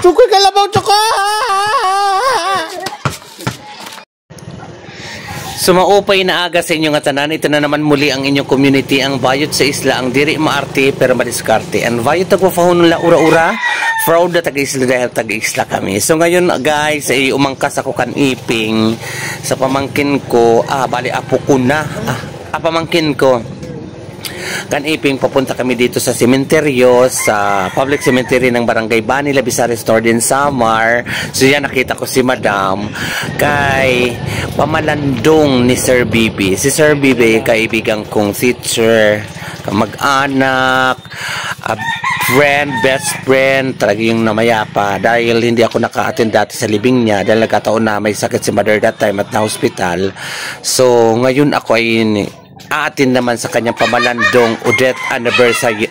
Cukuy kalabaw cuka. Sumaupay na aga sa inyong atanan. Ito na naman muli ang inyong community, ang Bayot sa Isla, ang diri maarte pero madiskarte. Ang Bayot tagwafahon nila ura-ura, fraud na taga-isla dahil taga-isla kami. So ngayon guys, ay umangkas ako kan iping sa pamangkin ko. Bali apo ko na. Pamangkin ko. Kan iping papunta kami dito sa sementeryo, sa public cemetery ng Barangay Bani, Labisari Store din Samar. So yan, nakita ko si Madam kay pamalandong ni Sir Bibi. Si Sir Bibi, kaibigan kong teacher, kamag-anak, friend, best friend, talaga yung namayapa. Dahil hindi ako naka-attend dati sa libing niya, dahil nagkataon na may sakit si mother that time at na-hospital. So ngayon ako ay aatin naman sa kanyang pamalandong death anniversary.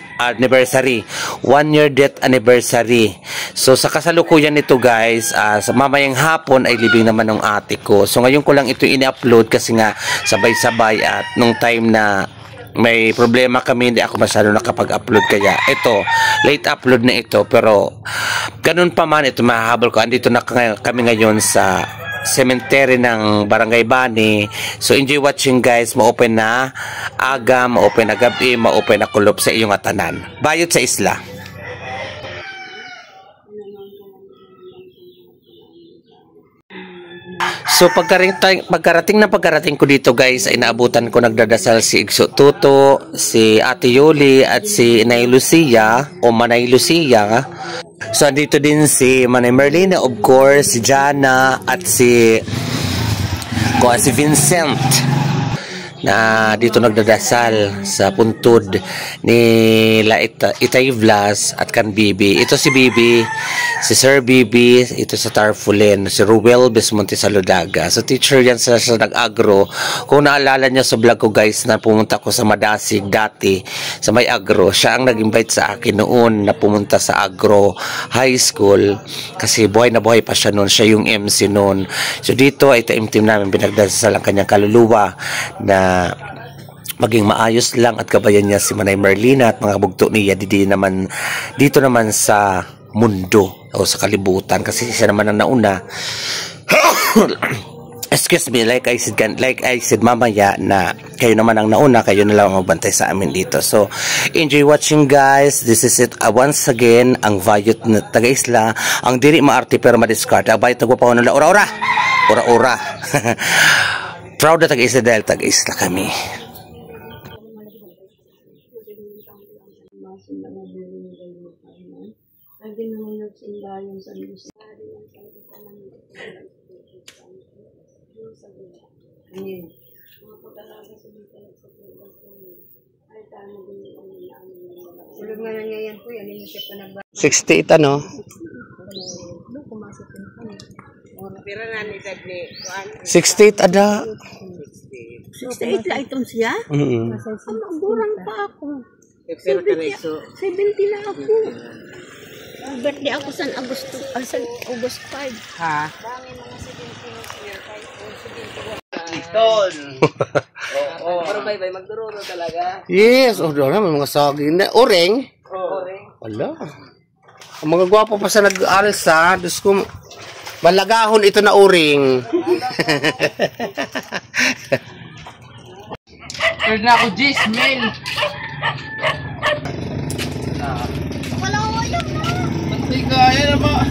1 year death anniversary. So sa kasalukuyan nito guys, sa mamayang hapon ay libing naman ng ate ko. So ngayon ko lang ito ini-upload kasi nga sabay-sabay at nung time na may problema kami, hindi ako masyado nakapag-upload, kaya ito, late upload na ito. Pero ganun pa man, ito mahahabol ko. Andito na kami ngayon sa cemetery ng Barangay Bani. So enjoy watching guys. Ma-open na aga, ma-open na gabi, ma-open na kulop sa iyong atanan. Bayot sa Isla. So pagkarating ko dito guys, ay naabutan ko, nagdadasal si Igso Tuto, si Ate Yoli at si Inay Lucia o Manay Lucia. So andito din si Manay Merlina, of course, si Jana at si Vincent na dito nagdadasal sa puntod ni Itay Vlas at kan Bibi. Ito si Bibi, si Sir Bibi, ito sa Tarpaulin, si Ruel Besmonte sa Lodaga. So teacher yan sa nag-agro. Kung naalala niya sa vlog ko guys, na pumunta ko sa Madasig dati sa may agro, siya ang nag-invite sa akin noon na pumunta sa agro high school kasi buhay na buhay pa siya noon, siya yung MC noon. So dito ay taimtim namin pinagdasal ang kanyang kaluluwa na maging maayos lang at kabayan niya si Manay Merlina at mga bugto niya dito naman sa mundo o sa kalibutan, kasi siya naman ang nauna. Excuse me, like I said mamaya, na kayo naman ang nauna, kayo na lang magbantay sa amin dito. So enjoy watching guys. This is it once again, ang Bayot na taga-isla, ang diri maarte pero madiskarte, ang Bayot nagpapahon nila ura-ura. Proud na taga-isla dahil taga-isla kami. Sulog nga lang ngayon po, yan yung siya pa nagba. 68 ano? Pero na ni Dagli. 68 ada. 68 lang itong siya? Magburang pa ako. 70 na ako. Birthday ako sa August 5. Ha? Dami mga 70 Iton. Oo. Pero bye-bye, magdururo talaga. Yes, doon na, may mga saging na. Oreng? Oreng. Wala. Ang mga gwapo pa sa nag-alsa, dus ko, malagahon ito na uring. Pero na ako, Jismel. Wala ko yun na. Pati kaya na ba?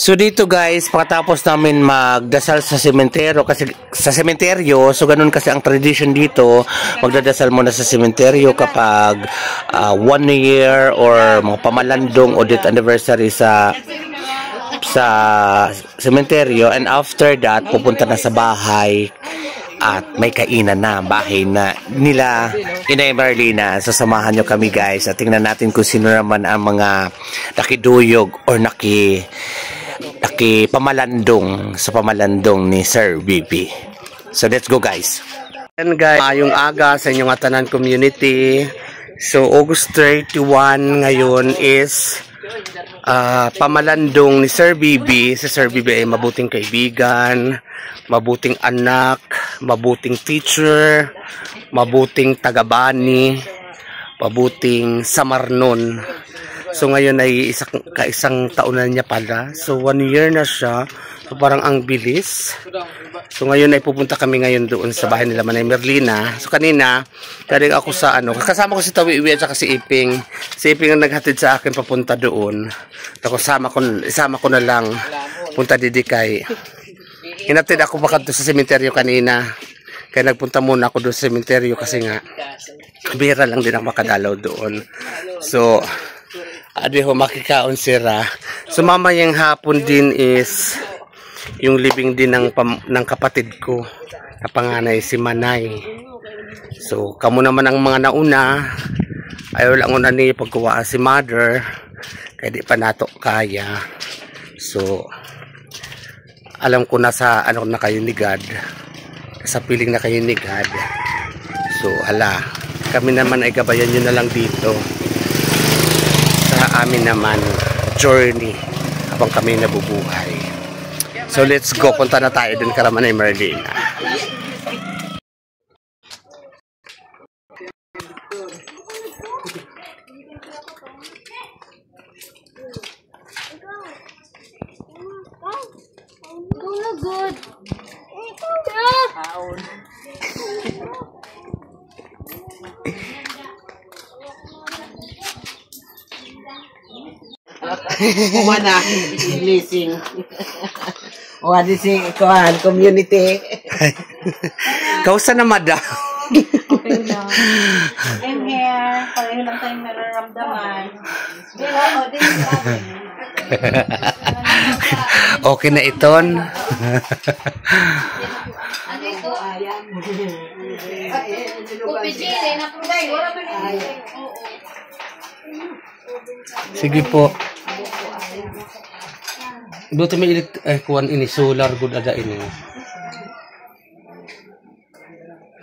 So dito guys, pagkatapos namin magdasal sa sementeryo, kasi sa sementeryo, so ganun kasi ang tradition dito, magdadasal muna sa sementeryo kapag 1 year or mga pamalandong o death anniversary sa sa sementeryo, and after that pupunta na sa bahay at may kainan na, bahay na nila Inay Marlina. Sasamahan nyo kami guys at tingnan natin kung sino naman ang mga nakiduyog or nakipamalandong sa pamalandong ni Sir BP. So let's go guys. And guys, yung aga sa inyong Atanan community. So August 31 ngayon is pamalandong ni Sir BB. Si Sir BB ay mabuting kaibigan, mabuting anak, mabuting teacher, mabuting tagabani, mabuting samarnon. So ngayon ay isang taon na niya pala. So 1 year na siya. So parang ang bilis. So ngayon ay pupunta kami ngayon doon sa bahay nila Manay Merlina. So kanina, galing ako sa kasama ko si Tawi-Iwi at saka si Iping. Si Iping ang naghatid sa akin papunta doon. Tapos isama ko na lang punta didi kay. Hinatid ako pa sa sementeryo kanina. Kaya nagpunta muna ako doon sa sementeryo kasi nga bira lang din ako makadalaw doon. So adiho makikaon sira. So mamayang hapon din is yung living din ng kapatid ko na panganay si Manay. So kamo naman ang mga nauna, ayaw lang una ni pagkuwaan si mother kaya di pa nato kaya. So alam ko na sa na kayo ni God, sa piling na kayo ni God. So ala, kami naman ay gabayan nyo na lang dito sa amin naman journey habang kami nabubuhay. So let's go, punta na tayo dun kay Manay Merlina. Good. Kumana, blessing. O, adi si Kuhan, community. Kausa na madam. Okay lang. I'm here. Pareho lang tayong nararamdaman. Okay na iton. Ano ito? Kupijili na po tayo. Sige po. Buto may ilit kuwan ini solar good ada ini.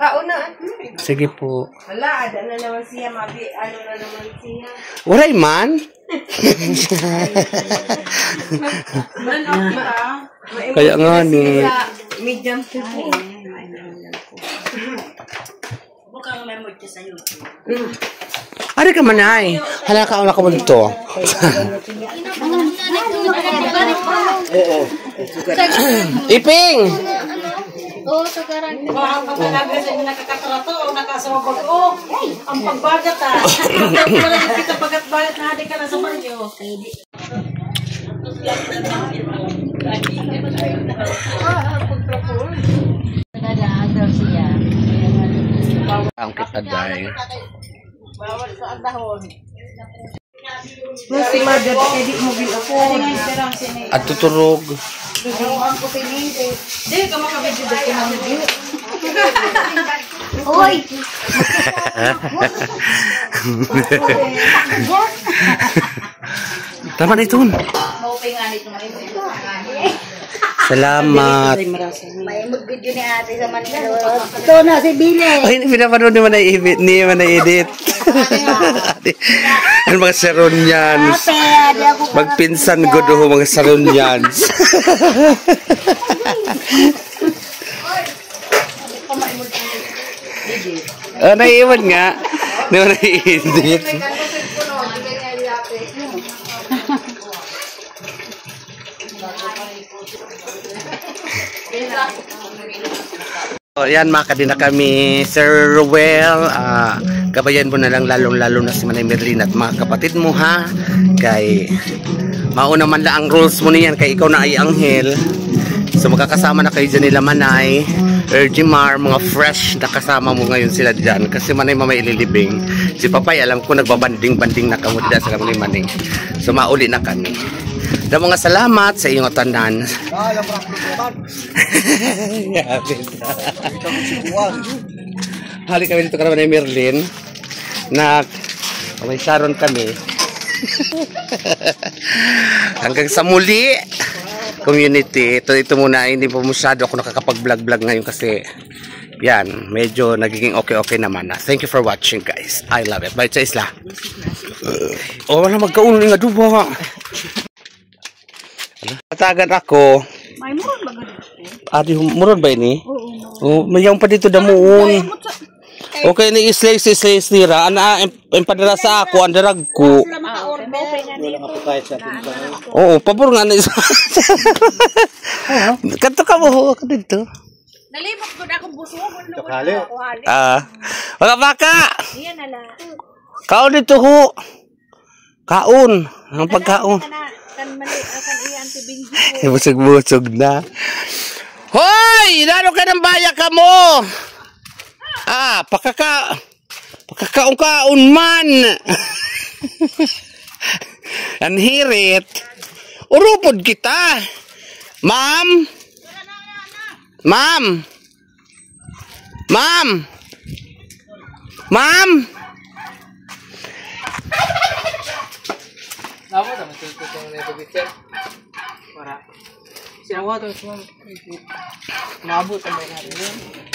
Kauna. Sige po. Wala, ada na naman siya. Ano na naman siya. Waray man. Kaya nga ni. Medium po. Bukang memory ka sa'yo. Ari ka Manay. Hala ka una ka mo dito. Iping. Oo, sa garang. Ang pagkalaga sa inyo nakakatrato o nakasawabag o ang pagbagat wala yung kita bagat-bagat na hadi ka na sa baryo. Nag-aagaw siya. Ang kita dahil. Bawal sa dahon. Si mother kaya di mo ginapon. At tuturog. Di ka makabidyo dito na mo. Hoy! Tama na ito. Maupay nga nito. Salamat. May mag-video ni ate sa Manila. Ito na si Bile. Ay, pinapanood ni Manay edit. Ang mga Saronians. Magpinsan ko doon mga Saronians. Naiiwan nga. Naiiwan. Yan, makadi na kami, Sir Ruel. Gabayan mo na lang lalong-lalo na si Manay Merlina at mga kapatid mo ha. Kay mauna man lang ang rules mo niyan kay ikaw na ay anghel. So magkakasama na kayo dyan nila Manay, Ergimar, mga fresh na kasama mo ngayon sila dyan. Kasi Manay mamay ililibing. Si Papay alam ko nagbabanding-banding na kamo dyan sa kami ni Manay. So mauli na kami. Damo nga salamat sa inyong tanan. Hali kami dito karaman ni Merlin. May Sharon kami. Hanggang sa muli, community. Ito muna, hindi po masyado ako nakakapag-vlog ngayon kasi yan, medyo nagiging okay naman na. Thank you for watching, guys. I love it. Bye sa isla. Wala magkaunin nga duba. Tatagan ako. May murag ba ganito? Adi, murag ba ini? Oo. Mayang pa dito damuon. Okay, ni islis nira. Ana, empadara sa ako, ang darag ko. Oo, pabor nga na isa. Kanto ka mo, ako dito. Nalimot ko na akong buso. Mga baka! Iyan na lang. Kaon dito ho. Kaon. Ang pagkaon. Kan iyan si Binji. Busog-busog na. Hoy! Lalo ka ng baya ka mo! Pakakaon man! Ang hirit. Urupod kita. Ma'am! Ma'am! Ma'am! Ma'am! Apa naman ito na picture? Para. Sinawa to, mabot ang may natin.